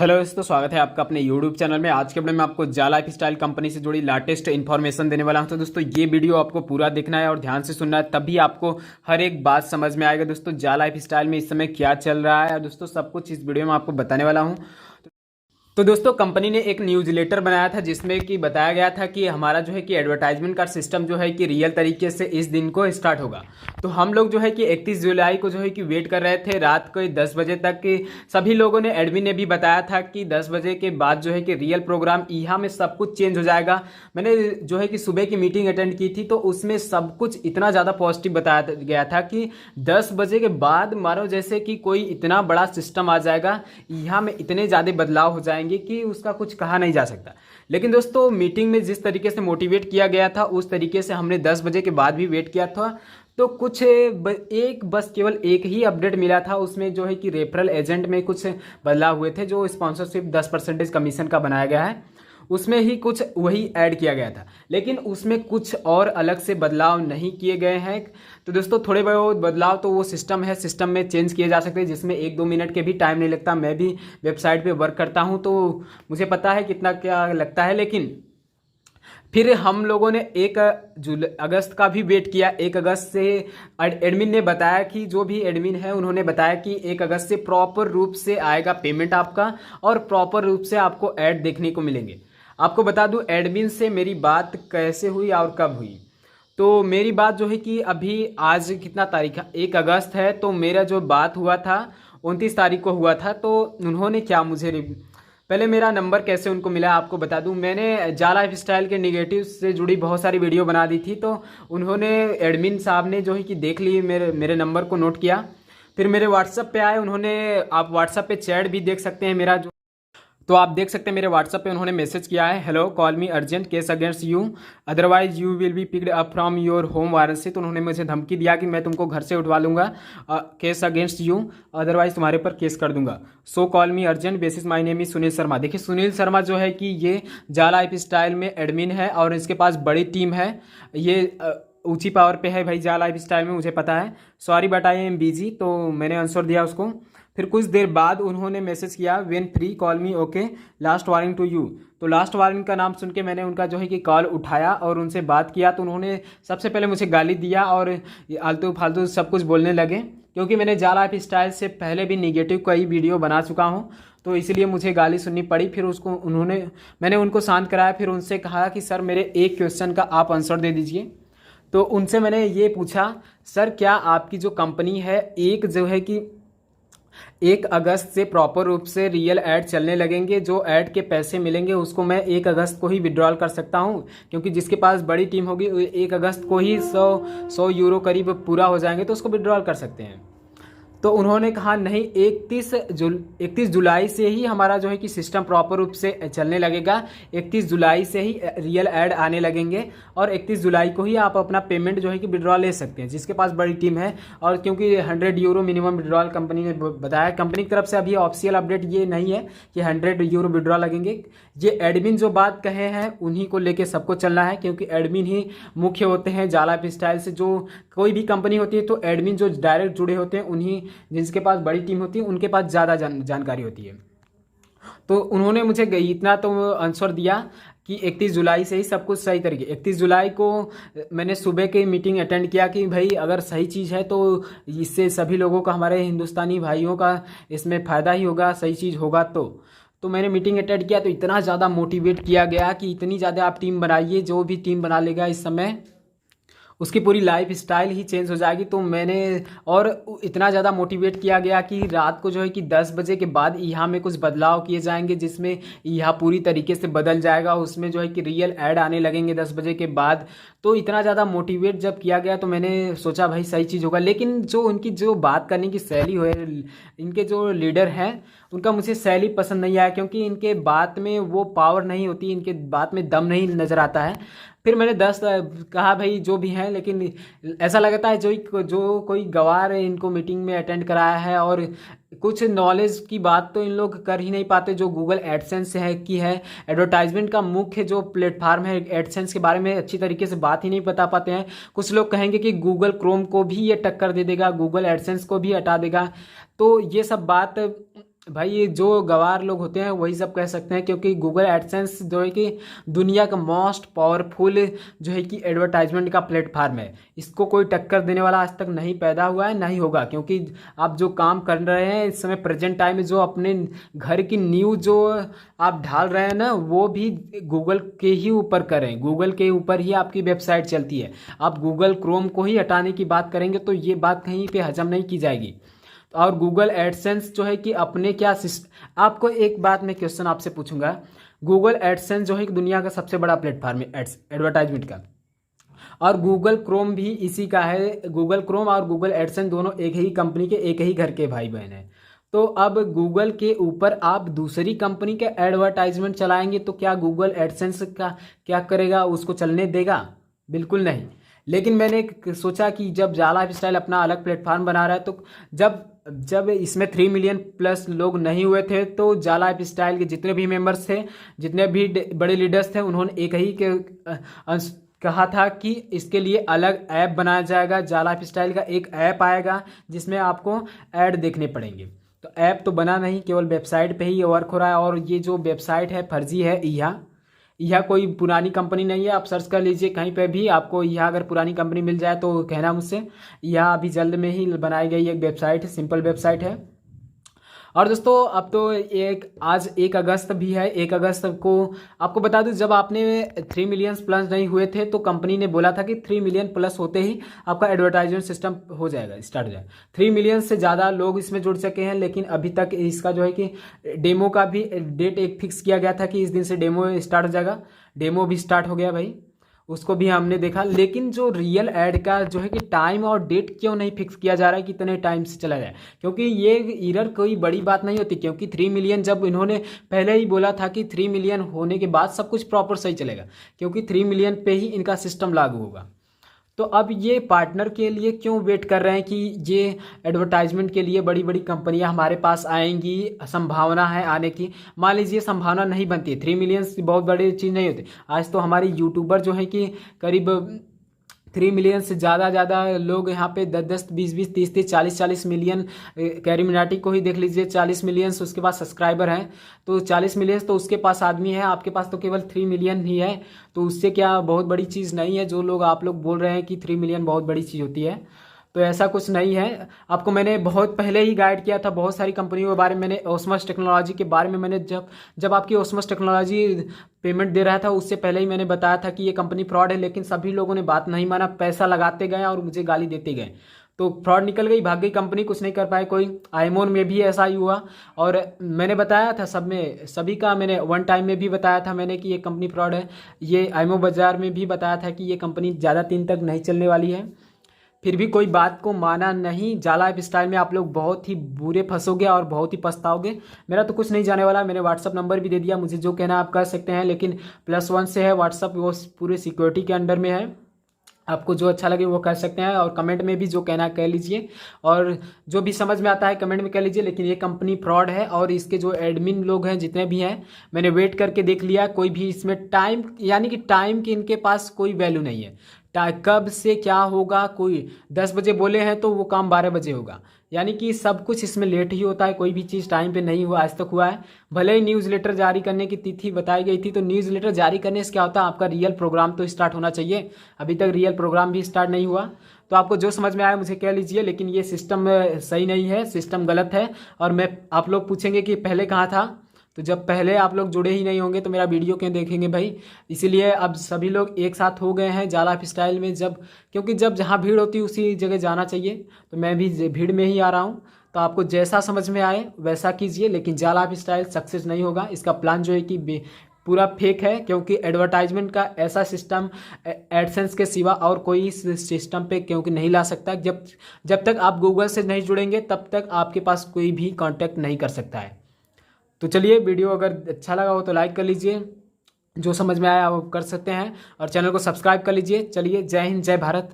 Hello दोस्तों, स्वागत है आपका अपने YouTube चैनल में। आज के वीडियो में आपको जा लाइफ स्टाइल कंपनी से जुड़ी लेटेस्ट इन्फॉर्मेशन देने वाला हूं। तो दोस्तों ये वीडियो आपको पूरा देखना है और ध्यान से सुनना है, तभी आपको हर एक बात समझ में आएगा। दोस्तों जा लाइफ स्टाइल में इस समय क्या चल रहा है और दोस्तों सब कुछ इस वीडियो में आपको बताने वाला हूँ। तो दोस्तों कंपनी ने एक न्यूज़लेटर बनाया था जिसमें कि बताया गया था कि हमारा जो है कि एडवर्टाइजमेंट का सिस्टम जो है कि रियल तरीके से इस दिन को स्टार्ट होगा। तो हम लोग जो है कि 31 जुलाई को जो है कि वेट कर रहे थे रात को 10 बजे तक कि सभी लोगों ने, एडमिन ने भी बताया था कि 10 बजे के बाद जो है कि रियल प्रोग्राम यहाँ में सब कुछ चेंज हो जाएगा। मैंने जो है कि सुबह की मीटिंग अटेंड की थी तो उसमें सब कुछ इतना ज़्यादा पॉजिटिव बताया गया था कि 10 बजे के बाद मानो जैसे कि कोई इतना बड़ा सिस्टम आ जाएगा, यहाँ में इतने ज़्यादा बदलाव हो जाएंगे कि उसका कुछ कहा नहीं जा सकता। लेकिन दोस्तों मीटिंग में जिस तरीके से मोटिवेट किया गया था उस तरीके से हमने 10 बजे के बाद भी वेट किया था। तो कुछ बस केवल एक ही अपडेट मिला था, उसमें जो है कि रेफरल एजेंट में कुछ बदलाव हुए थे। जो स्पॉन्सरशिप 10% कमीशन का बनाया गया है उसमें ही कुछ वही ऐड किया गया था, लेकिन उसमें कुछ और अलग से बदलाव नहीं किए गए हैं। तो दोस्तों थोड़े बहुत बदलाव तो वो सिस्टम है, सिस्टम में चेंज किए जा सकते हैं जिसमें 1-2 मिनट के भी टाइम नहीं लगता। मैं भी वेबसाइट पे वर्क करता हूँ तो मुझे पता है कितना क्या लगता है। लेकिन फिर हम लोगों ने 1 अगस्त का भी वेट किया। 1 अगस्त से एडमिन ने बताया कि जो भी एडमिन है उन्होंने बताया कि 1 अगस्त से प्रॉपर रूप से आएगा पेमेंट आपका और प्रॉपर रूप से आपको ऐड देखने को मिलेंगे। आपको बता दूं एडमिन से मेरी बात कैसे हुई और कब हुई। तो मेरी बात जो है कि अभी आज कितना तारीख है, 1 अगस्त है, तो मेरा जो बात हुआ था 29 तारीख को हुआ था। तो उन्होंने क्या मुझे पहले मेरा नंबर कैसे उनको मिला आपको बता दूं। मैंने जा लाइफ स्टाइल के निगेटिव से जुड़ी बहुत सारी वीडियो बना दी थी, तो उन्होंने एडमिन साहब ने जो है कि देख ली, मेरे नंबर को नोट किया। फिर मेरे व्हाट्सअप पे आए उन्होंने, आप व्हाट्सअप पे चैट भी देख सकते हैं मेरा, जो तो आप देख सकते हैं मेरे व्हाट्सएप पे उन्होंने मैसेज किया है, hello call me urgent case against you otherwise you will be picked up from your home virus. तो उन्होंने मुझे धमकी दिया कि मैं तुमको घर से उठवा लूंगा, केस अगेंस्ट यू, अदरवाइज तुम्हारे पर केस कर दूंगा। So call me urgent basis my name is Sunil Sharma. देखिए सुनील शर्मा जो है कि ये जा लाइफ स्टाइल में एडमिन है और इसके पास बड़ी टीम है। ये ऊंची पावर पे है भाई जा लाइफ स्टाइल में, मुझे पता है। Sorry but I am busy, तो मैंने आंसर दिया उसको। फिर कुछ देर बाद उन्होंने मैसेज किया, when free call me okay last warning to you. तो लास्ट वार्निंग का नाम सुन के मैंने उनका जो है कि कॉल उठाया और उनसे बात किया। तो उन्होंने सबसे पहले मुझे गाली दिया और आलतू फालतू सब कुछ बोलने लगे, क्योंकि मैंने जा लाइफ स्टाइल से पहले भी निगेटिव कई वीडियो बना चुका हूँ, तो इसलिए मुझे गाली सुननी पड़ी। फिर मैंने उनको शांत कराया। फिर उनसे कहा कि सर मेरे एक क्वेश्चन का आप आंसर दे दीजिए। तो उनसे मैंने ये पूछा, सर क्या आपकी जो कंपनी है एक जो है कि 1 अगस्त से प्रॉपर रूप से रियल ऐड चलने लगेंगे, जो ऐड के पैसे मिलेंगे उसको मैं 1 अगस्त को ही विड्रॉल कर सकता हूं, क्योंकि जिसके पास बड़ी टीम होगी 1 अगस्त को ही 100 यूरो करीब पूरा हो जाएंगे तो उसको विड्रॉल कर सकते हैं। तो उन्होंने कहा नहीं, 31 जुलाई से ही हमारा जो है कि सिस्टम प्रॉपर रूप से चलने लगेगा। 31 जुलाई से ही रियल ऐड आने लगेंगे और 31 जुलाई को ही आप अपना पेमेंट जो है कि विड्रॉल ले सकते हैं जिसके पास बड़ी टीम है। और क्योंकि 100 यूरो मिनिमम विड्रॉल कंपनी ने बताया, कंपनी की तरफ से अभी ऑफिशियल अपडेट ये नहीं है कि 100 यूरो विड्रॉल लगेंगे। ये एडमिन जो बात कहे हैं उन्हीं को लेके सबको चलना है, क्योंकि एडमिन ही मुख्य होते हैं जा लाइफ स्टाइल से। जो कोई भी कंपनी होती है तो एडमिन जो डायरेक्ट जुड़े होते हैं उन्हीं, जिनके पास बड़ी टीम होती है उनके पास ज़्यादा जानकारी होती है। तो उन्होंने मुझे इतना तो आंसर दिया कि 31 जुलाई से ही सब कुछ सही तरीके। 31 जुलाई को मैंने सुबह की मीटिंग अटेंड किया कि भाई अगर सही चीज़ है तो इससे सभी लोगों का, हमारे हिंदुस्तानी भाइयों का इसमें फ़ायदा ही होगा, सही चीज़ होगा। तो मैंने मीटिंग अटेंड किया तो इतना ज़्यादा मोटिवेट किया गया कि इतनी ज़्यादा आप टीम बनाइए, जो भी टीम बना लेगा इस समय उसकी पूरी लाइफ स्टाइल ही चेंज हो जाएगी। तो मैंने और इतना ज़्यादा मोटिवेट किया गया कि रात को जो है कि 10 बजे के बाद यहाँ में कुछ बदलाव किए जाएंगे जिसमें यहाँ पूरी तरीके से बदल जाएगा। उसमें जो है कि रियल ऐड आने लगेंगे 10 बजे के बाद। तो इतना ज़्यादा मोटिवेट जब किया गया तो मैंने सोचा भाई सही चीज़ होगा। लेकिन जो उनकी जो बात करने की शैली है, इनके जो लीडर हैं उनका मुझे शैली पसंद नहीं आया, क्योंकि इनके बात में वो पावर नहीं होती, इनके बात में दम नहीं नज़र आता है। फिर मैंने 10 कहा भाई जो भी हैं, लेकिन ऐसा लगता है जो कोई गवार है इनको मीटिंग में अटेंड कराया है और कुछ नॉलेज की बात तो इन लोग कर ही नहीं पाते। जो गूगल एडसेंस है की है, एडवर्टाइजमेंट का मुख्य जो प्लेटफार्म है एडसेंस के बारे में अच्छी तरीके से बात ही नहीं बता पाते हैं। कुछ लोग कहेंगे कि गूगल क्रोम को भी ये टक्कर दे देगा, गूगल एडसेंस को भी हटा देगा। तो ये सब बात भाई ये जो गवार लोग होते हैं वही सब कह सकते हैं, क्योंकि गूगल एडसेंस जो है कि दुनिया का मोस्ट पावरफुल जो है कि एडवर्टाइजमेंट का प्लेटफार्म है। इसको कोई टक्कर देने वाला आज तक नहीं पैदा हुआ है, नहीं होगा। क्योंकि आप जो काम कर रहे हैं इस समय प्रेजेंट टाइम में, जो अपने घर की न्यूज़ जो आप ढाल रहे हैं ना, वो भी गूगल के ही ऊपर करें। गूगल के ऊपर ही आपकी वेबसाइट चलती है। आप गूगल क्रोम को ही हटाने की बात करेंगे तो ये बात कहीं पे हजम नहीं की जाएगी। और गूगल एडसेंस जो है कि अपने क्या आपको एक बात मैं क्वेश्चन आपसे पूछूंगा। गूगल एडसेंस जो है कि दुनिया का सबसे बड़ा प्लेटफॉर्म है एडवर्टाइजमेंट का, और गूगल क्रोम भी इसी का है। गूगल क्रोम और गूगल एडसेंस दोनों एक ही कंपनी के, एक ही घर के भाई बहन हैं। तो अब गूगल के ऊपर आप दूसरी कंपनी के एडवर्टाइजमेंट चलाएंगे तो क्या गूगल एडसेंस का क्या करेगा, उसको चलने देगा? बिल्कुल नहीं। लेकिन मैंने सोचा कि जब जाला लाइफ स्टाइल अपना अलग प्लेटफॉर्म बना रहा है, तो जब जब इसमें 3 मिलियन प्लस लोग नहीं हुए थे, तो जाला लाइफ स्टाइल के जितने भी मेंबर्स थे, जितने भी बड़े लीडर्स थे, उन्होंने एक ही के कहा था कि इसके लिए अलग ऐप बनाया जाएगा। जाला लाइफ स्टाइल का एक ऐप आएगा जिसमें आपको ऐड देखने पड़ेंगे। तो ऐप तो बना नहीं, केवल वेबसाइट पे ही ये वर्क हो रहा है। और ये जो वेबसाइट है फर्जी है। यह कोई पुरानी कंपनी नहीं है। आप सर्च कर लीजिए कहीं पे भी, आपको यह अगर पुरानी कंपनी मिल जाए तो कहना मुझसे। यह अभी जल्द में ही बनाई गई एक वेबसाइट है, सिंपल वेबसाइट है। और दोस्तों अब तो आज 1 अगस्त भी है। 1 अगस्त को आपको बता दूं, जब आपने 3 मिलियन प्लस नहीं हुए थे तो कंपनी ने बोला था कि 3 मिलियन प्लस होते ही आपका एडवर्टाइजमेंट सिस्टम हो जाएगा, स्टार्ट हो जाएगा। 3 मिलियन से ज़्यादा लोग इसमें जुड़ सके हैं, लेकिन अभी तक इसका जो है कि डेमो का भी डेट एक फिक्स किया गया था कि इस दिन से डेमो स्टार्ट हो जाएगा। डेमो भी स्टार्ट हो गया भाई, उसको भी हमने देखा। लेकिन जो रियल ऐड का जो है कि टाइम और डेट क्यों नहीं फिक्स किया जा रहा है, कितने टाइम से चला जाए? क्योंकि ये एरर कोई बड़ी बात नहीं होती। क्योंकि 3 मिलियन जब इन्होंने पहले ही बोला था कि 3 मिलियन होने के बाद सब कुछ प्रॉपर सही चलेगा, क्योंकि 3 मिलियन पे ही इनका सिस्टम लागू होगा। तो अब ये पार्टनर के लिए क्यों वेट कर रहे हैं कि ये एडवर्टाइजमेंट के लिए बड़ी बड़ी कंपनियां हमारे पास आएंगी, संभावना है आने की। मान लीजिए संभावना नहीं बनती, 3 मिलियन बहुत बड़ी चीज़ नहीं होती। आज तो हमारे यूट्यूबर जो है कि करीब 3 मिलियन से ज़्यादा लोग यहाँ पे 10-10, 20-20, 30-30, 40-40 मिलियन, कैरी मिनाटी को ही देख लीजिए, 40 मिलियन उसके पास सब्सक्राइबर हैं। तो 40 मिलियन तो उसके पास आदमी है, आपके पास तो केवल 3 मिलियन ही है। तो उससे क्या बहुत बड़ी चीज़ नहीं है। जो लोग आप लोग बोल रहे हैं कि 3 मिलियन बहुत बड़ी चीज़ होती है, तो ऐसा कुछ नहीं है। आपको मैंने बहुत पहले ही गाइड किया था बहुत सारी कंपनियों के बारे में। मैंने ओस्मस टेक्नोलॉजी के बारे में मैंने जब आपकी ओस्मस टेक्नोलॉजी पेमेंट दे रहा था उससे पहले ही मैंने बताया था कि ये कंपनी फ्रॉड है। लेकिन सभी लोगों ने बात नहीं माना, पैसा लगाते गए और मुझे गाली देते गए। तो फ्रॉड निकल गई, भाग गई कंपनी, कुछ नहीं कर पाए कोई। आईमोन में भी ऐसा ही हुआ। और मैंने बताया था सभी का मैंने वन टाइम में भी बताया था मैंने कि ये कंपनी फ्रॉड है। ये आईमो बाजार में भी बताया था कि ये कंपनी ज़्यादा दिन तक नहीं चलने वाली है। फिर भी कोई बात को माना नहीं। जाला लाइफ स्टाइल में आप लोग बहुत ही बुरे फंसोगे और बहुत ही पछताओगे। मेरा तो कुछ नहीं जाने वाला। मैंने व्हाट्सअप नंबर भी दे दिया, मुझे जो कहना आप कर सकते हैं। लेकिन +1 से है व्हाट्सअप, वो पूरे सिक्योरिटी के अंडर में है। आपको जो अच्छा लगे वो कर सकते हैं। और कमेंट में भी जो कहना है कह लीजिए, और जो भी समझ में आता है कमेंट में कह लीजिए। लेकिन ये कंपनी फ्रॉड है और इसके जो एडमिन लोग हैं जितने भी हैं, मैंने वेट करके देख लिया, कोई भी इसमें टाइम यानी कि टाइम की इनके पास कोई वैल्यू नहीं है। कब से क्या होगा, कोई 10 बजे बोले हैं तो वो काम 12 बजे होगा। यानी कि सब कुछ इसमें लेट ही होता है, कोई भी चीज़ टाइम पे नहीं हुआ आज तक हुआ है। भले ही न्यूज़लेटर जारी करने की तिथि बताई गई थी, तो न्यूज़लेटर जारी करने से क्या होता है, आपका रियल प्रोग्राम तो स्टार्ट होना चाहिए। अभी तक रियल प्रोग्राम भी स्टार्ट नहीं हुआ। तो आपको जो समझ में आया मुझे कह लीजिए। लेकिन ये सिस्टम सही नहीं है, सिस्टम गलत है। और मैं आप लोग पूछेंगे कि पहले कहाँ था, तो जब पहले आप लोग जुड़े ही नहीं होंगे तो मेरा वीडियो क्यों देखेंगे भाई। इसीलिए अब सभी लोग एक साथ हो गए हैं जाला लाइफ स्टाइल में। क्योंकि जब जहाँ भीड़ होती है उसी जगह जाना चाहिए, तो मैं भी भीड़ में ही आ रहा हूँ। तो आपको जैसा समझ में आए वैसा कीजिए। लेकिन जाला लाइफ स्टाइल सक्सेस नहीं होगा। इसका प्लान जो है कि पूरा फेक है। क्योंकि एडवर्टाइजमेंट का ऐसा सिस्टम एडसेंस के सिवा और कोई इस सिस्टम पे क्योंकि नहीं ला सकता। जब तक आप गूगल से नहीं जुड़ेंगे तब तक आपके पास कोई भी कांटेक्ट नहीं कर सकता है। तो चलिए, वीडियो अगर अच्छा लगा हो तो लाइक कर लीजिए, जो समझ में आया वो कर सकते हैं, और चैनल को सब्सक्राइब कर लीजिए। चलिए, जय हिंद, जय भारत।